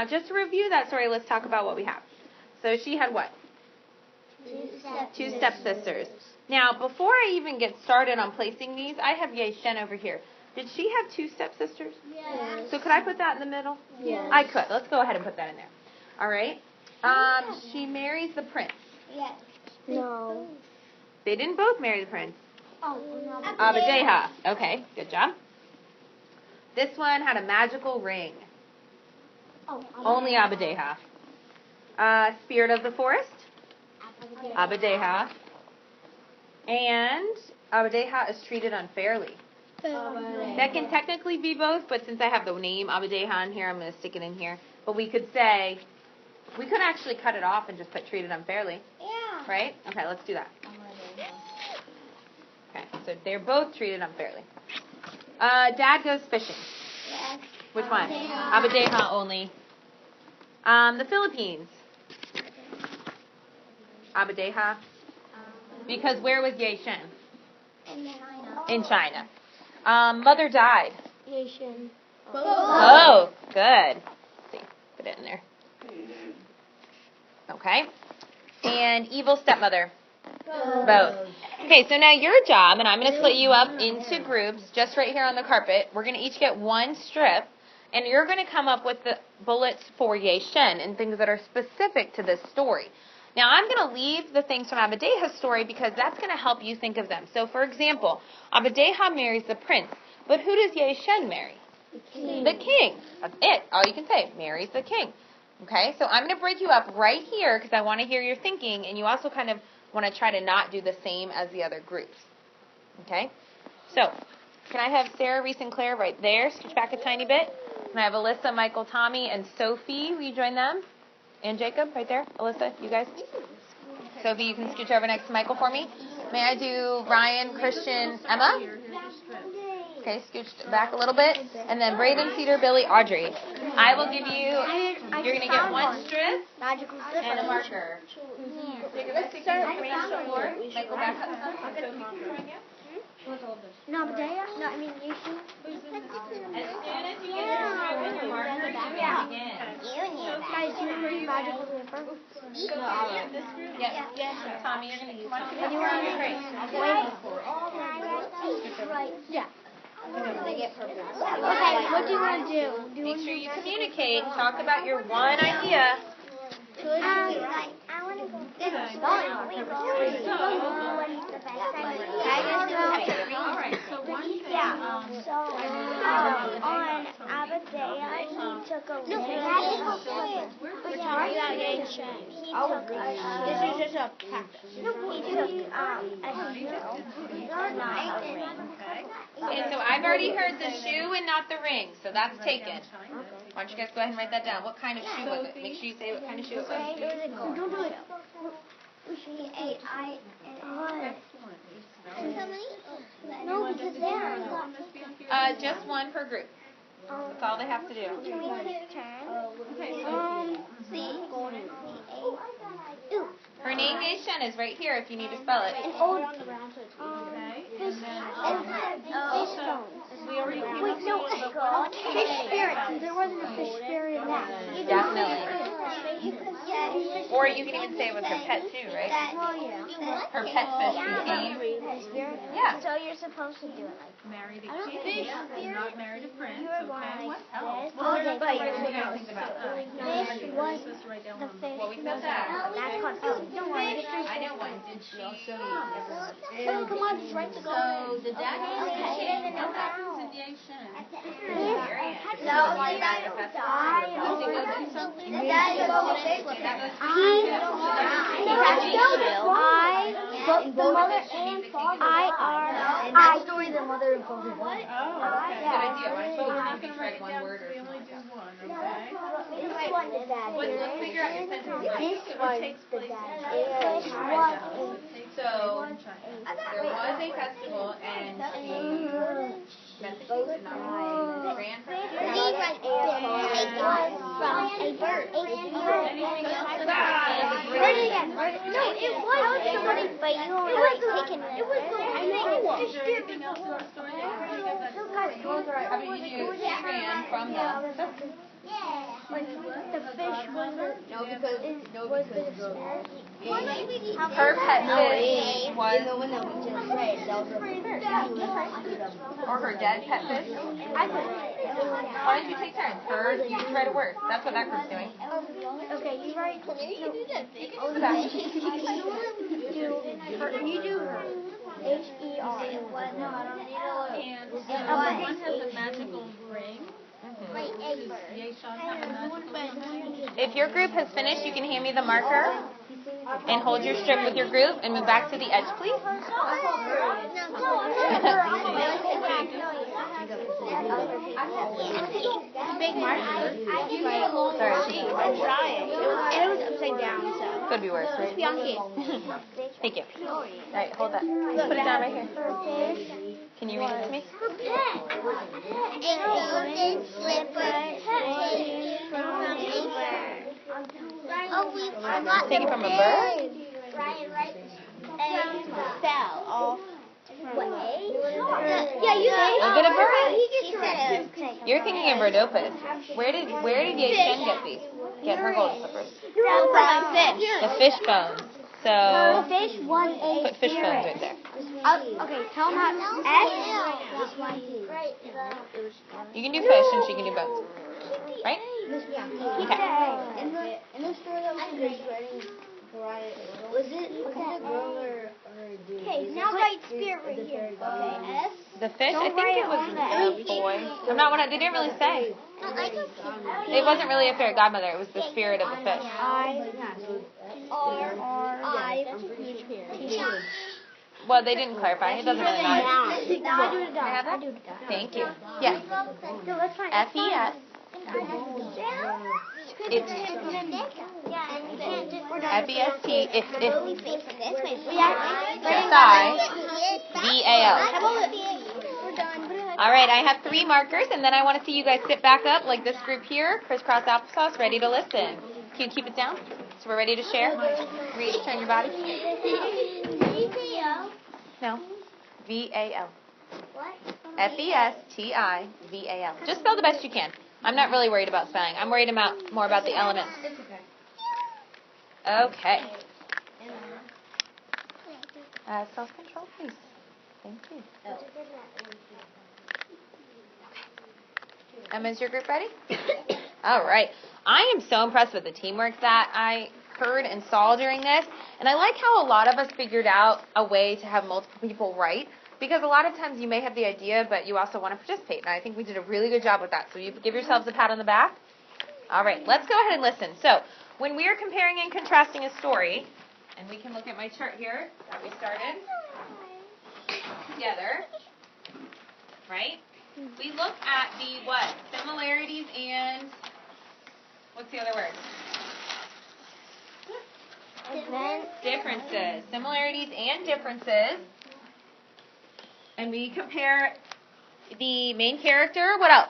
Just to review that story, let's talk about what we have. So she had what? Two stepsisters. Now, before I even get started on placing these, I have Ye Shen over here. Did she have two stepsisters? Yes. So could I put that in the middle? Yes. I could. Let's go ahead and put that in there. All right. She marries the prince. Yes. No. They didn't both marry the prince. Oh, Abadeha. Okay, good job. This one had a magical ring. Only Abadeha. Spirit of the forest. Abadeha. And Abadeha is treated unfairly. That can technically be both, but since I have the name Abadeha in here, I'm going to stick it in here. But we could say, we could actually cut it off and just put treated unfairly. Yeah. Right? Okay, let's do that. Okay, so they're both treated unfairly. Dad goes fishing. Yes. Which one? Abadeha only. The Philippines. Abadeha. Because where was Ye Shen? In China. Mother died. Ye Shen. Oh, good. Let's see, put it in there. Okay. And evil stepmother. Both. Okay, so now your job, and I'm going to split you up into groups just right here on the carpet. We're going to each get one strip, and you're going to come up with the bullets for Ye Shen and things that are specific to this story. Now, I'm going to leave the things from Abadeha's story because that's going to help you think of them. So, for example, Abadeha marries the prince, but who does Ye Shen marry? The king. The king. That's it. All you can say, marries the king. Okay, so I'm going to break you up right here because I want to hear your thinking, and you also kind of want to try to not do the same as the other groups. Okay, so can I have Sarah, Reese, and Claire right there? Scooch back a tiny bit. And I have Alyssa, Michael, Tommy, and Sophie. Will you join them? And Jacob, right there. Alyssa, you guys. Sophie, you can scooch over next to Michael for me. May I do Ryan, Christian, Emma? Okay, scooch back a little bit. And then Braden, Cedar, Billy, Audrey. I will give you, you're going to get one strip and a marker. Jacob, stick your information on the board. Michael, back up some. Sophie, can you join you? No, Abadeha? No, I mean Ye Shen. As soon as you get your strip and your marker, you can begin. Guys, do you remember magical river? Yes. Tommy, you're going to come on. Do you want to Great. Yeah. Okay, what do you want to do? Make sure you communicate and talk about your one idea. I want to go this on Abadeha, he took a ring. We're talking about Ye Shen. This is just a practice. He took a Okay, so I've already heard the shoe and not the ring, so that's taken. Why don't you guys go ahead and write that down. What kind of shoe was it? Make sure you say what kind of shoe it was. Don't do it. No, because there. Just one per group. That's all they have to do. Can we take turns? Her name, Ye Shen, is right here if you need to spell it. Fish spirit. There wasn't a fish spirit in that. Definitely. Or you can even say it was her pet too, right? Her pet fish became. Yeah. So you're supposed to do it like Married a king and not married a prince, okay? What else? Fish was the fish. Well, we said that. That's called don't worry. I know one. Did she also Come on, it's right to go. So the dad is the king. What happens in Ye Shen? The mother and father. Oh, okay. Good idea. Why don't you maybe try one word or something like that? Let's figure out your sentence. This was the dad. So, there was a festival and she met the king and not ran from it. A bird. Anything else? No, it was somebody, but you were like taking it. It was Anything else in the story? How about you do she ran from the Like the fish was the spirit. Her pet fish was, or her dead pet fish. Why don't you take turns? You just write a word. That's what that group's doing. Okay, you write. You do H-E-R. No, I don't need a little. And one has a magical ring. If your group has finished, you can hand me the marker and hold your strip with your group and move back to the edge, please. Big marker. Sorry. And it was upside down, so. Could be worse, right? Bianchi. Thank you. All right, hold that. Just put it down right here. Can you read it to me? Golden slipper taken from a bird. Oh, we forgot Taken from a bird? Right. And fell off. Yeah, you Was it a bird? He said it was You're thinking of Rodopus. Where did Yashen get these? Get her golden slippers. from a fish. The fish bones. So Fish was a put fish bones right there. Okay, tell him how This one. You can do fish and she can do bones. Right? Okay. In the story that was writing, was it a girl or a dude? Okay, now write spirit right here. Okay, S. The fish, I think it was a boy. They didn't really say. It wasn't really a fairy godmother. It was the spirit of the fish. Well, they didn't clarify. It doesn't really matter. I do it. Thank you. Yes. F-E-S. It's F-E-S-T. V-A-L. All right, I have 3 markers, and then I want to see you guys sit back up like this group here, crisscross applesauce, ready to listen. Can you keep it down? So we're ready to share? Ready to turn your body? No. V-A-L. F-E-S-T-I-V-A-L. Just spell the best you can. I'm not really worried about spelling. I'm worried more about the elements. Okay. Self-control, please. Thank you. Is your group ready? All right. I am so impressed with the teamwork that I heard and saw during this. And I like how a lot of us figured out a way to have multiple people write. Because a lot of times you may have the idea, but you also want to participate. And I think we did a really good job with that. So you give yourselves a pat on the back. All right, let's go ahead and listen. So when we are comparing and contrasting a story, and we can look at my chart here that we started together, right? We look at the what? Similarities and what's the other word? Differences. Similarities and differences. And we compare the main character. What else?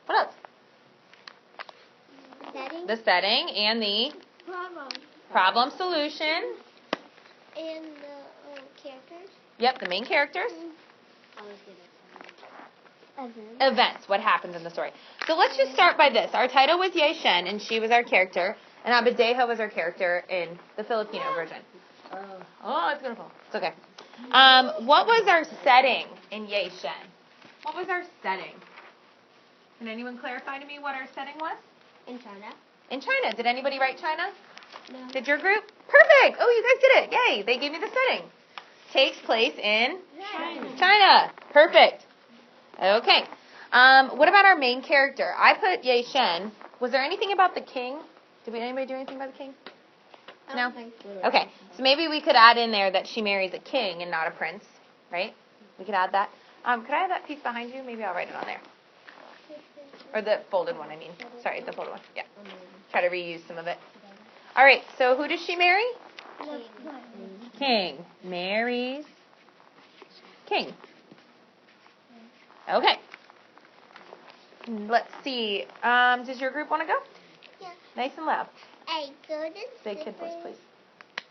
What else? The setting and the problem solution. And the characters. Yep, the main characters. Events. What happens in the story. So let's just start by this. Our title was Ye Shen, and she was our character. And Abadejo was our character in the Filipino version. Oh, it's going to fall. It's okay. What was our setting in Ye Shen? What was our setting? Can anyone clarify to me what our setting was? In China. In China. Did anybody write China? No. Did your group? Perfect. Oh, you guys did it. Yay. They gave me the setting. Takes place in China. Perfect. Okay. What about our main character? I put Ye Shen. Was there anything about the king? Did anybody do anything about the king? No? Okay. So maybe we could add in there that she marries a king and not a prince, right? We could add that. Could I have that piece behind you? Maybe I'll write it on there. Or the folded one, I mean. Sorry, the folded one. Yeah. Try to reuse some of it. All right. So who does she marry? King. Marries king. Okay. Let's see. Does your group want to go? Yeah. Nice and loud. A golden Big kid voice, please.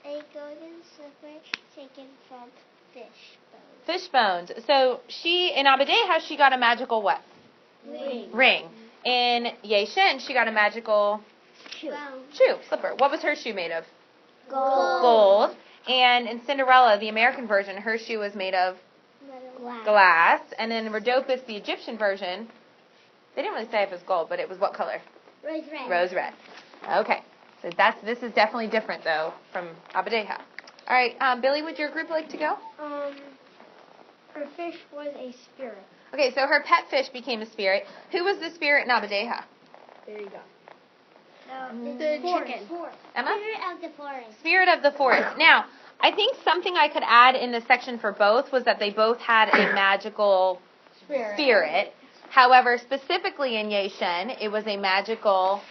A golden slipper taken from fish bones. Fish bones. So in Abadejo, she got a magical what? ring. In Ye Shen, she got a magical slipper. What was her shoe made of? Gold. And in Cinderella, the American version, her shoe was made of glass. And then in Rhodopis, the Egyptian version, they didn't really say if it was gold, but it was what color? Rose red. Okay. So this is definitely different, though, from Abadeha. All right, Billy, would your group like to go? Her fish was a spirit. Okay, so her pet fish became a spirit. Who was the spirit in Abadeha? There you go. The chicken. Emma? Spirit of the forest. Spirit of the forest. Now, I think something I could add in the section for both was that they both had a magical spirit. However, specifically in Ye Shen, it was a magical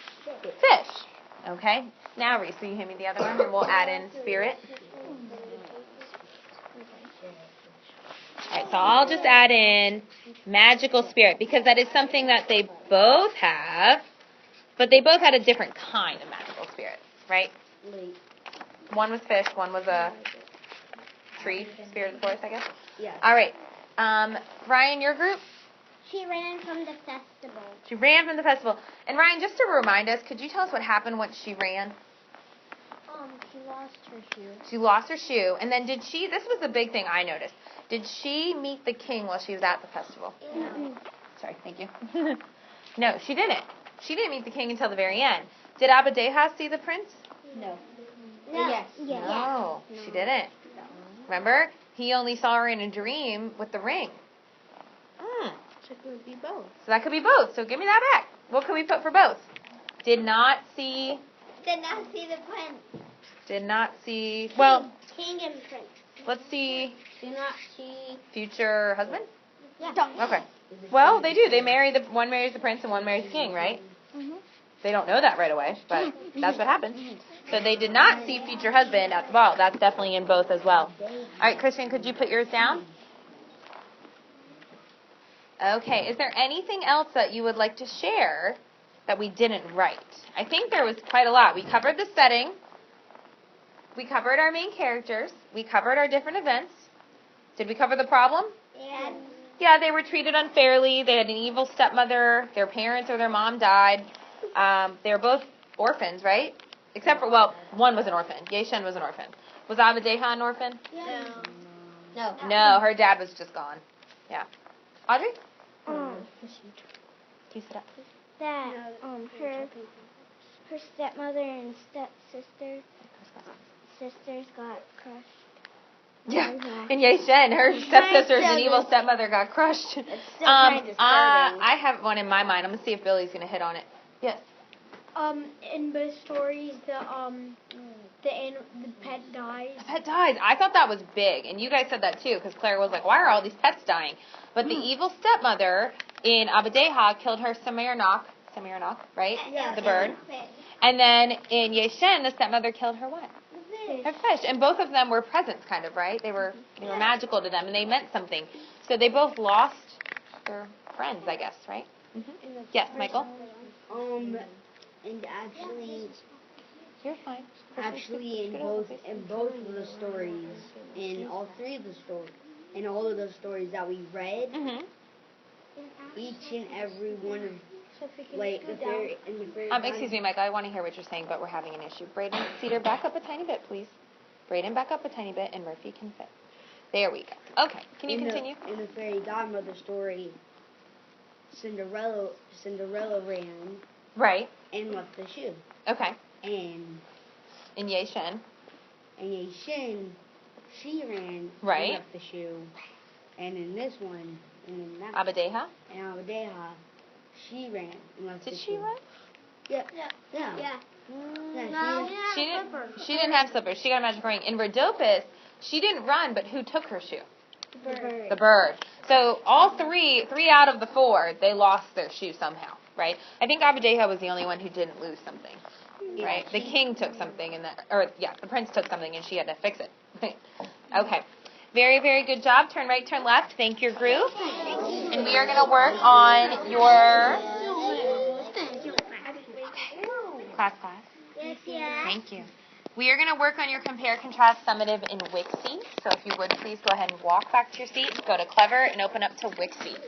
fish. Okay? Now, Reese, will you hand me the other one, and we'll add in spirit. All right, so I'll just add in magical spirit, because that is something that they both have, but they both had a different kind of magical spirit, right? One was fish, one was a tree, spirit of the forest, I guess? Yeah. All right. Ryan, your group? She ran from the festival. She ran from the festival. And Ryan, just to remind us, could you tell us what happened once she ran? She lost her shoe. She lost her shoe. And then this was the big thing I noticed. Did she meet the king while she was at the festival? No. Sorry, thank you. No, she didn't. She didn't meet the king until the very end. Did Abadeha see the prince? No. Yes. No, she didn't. Remember? He only saw her in a dream with the ring. So it could be both. So that could be both. So give me that back. What can we put for both? Did not see Did not see the prince. Did not see. Well, King and prince. let's see. Do not see. Future husband? Yeah. Okay. Well, they do. They marry one marries the prince and one marries the king, right? Mhm. They don't know that right away, but that's what happens. So they did not see future husband at the ball. That's definitely in both as well. All right, Christian, could you put yours down? Okay. Is there anything else that you would like to share that we didn't write? I think there was quite a lot. We covered the setting. We covered our main characters. We covered our different events. Did we cover the problem? Yeah. Yeah, they were treated unfairly. They had an evil stepmother. Their parents or their mom died. They were both orphans, right? Except for, well, one was an orphan. Ye Shen was an orphan. Was Abadeha an orphan? No. No, her dad was just gone. Yeah. Audrey? Can you sit up, please? That her stepmother and sisters got crushed. Yeah. In Ye Shen, her stepsisters and evil stepmother got crushed. It's still kind of disturbing. I have one in my mind. I'm going to see if Billy's going to hit on it. Yes. In both stories, the pet dies. The pet dies. I thought that was big, and you guys said that too, because Claire was like, why are all these pets dying? But the evil stepmother in Abadeha killed her Semirnok, right? Yeah. The bird. And then in Ye Shen, the stepmother killed her what? Her fish. And both of them were presents, kind of, right? They were magical to them, and they meant something. So they both lost their friends, I guess, right? Mm-hmm. Yes, Michael? And actually, You're fine. in both of the stories, in all three of the stories, in all of the stories that we read, Mm-hmm. each and every one of, like, the fairy. Excuse me, Michael, I want to hear what you're saying, but we're having an issue. Braden, Cedar, back up a tiny bit, please. Braden, back up a tiny bit, and Murphy can fit. There we go. Okay, can you continue? In the fairy godmother story, Cinderella ran Right. and left the shoe. Okay. And In Ye Shen. Ye Shen, she ran Right. and left the shoe. And in this one, in that Abadeha. in Abadeha, she ran and left the shoe. Did she run? Yeah. She didn't have slippers. She got a magical ring. In Rhodopis, she didn't run, but who took her shoe? The bird. So all three out of the four, they lost their shoe somehow, right? I think Abadeha was the only one who didn't lose something, right? The king took something, the prince took something, and she had to fix it. Okay. Very, very good job. Turn right, turn left. Thank your group. And we are going to work on your class. Yes. Thank you. We are going to work on your compare, contrast, summative in Wixie. So if you would, please go ahead and walk back to your seat, go to Clever, and open up to Wixie.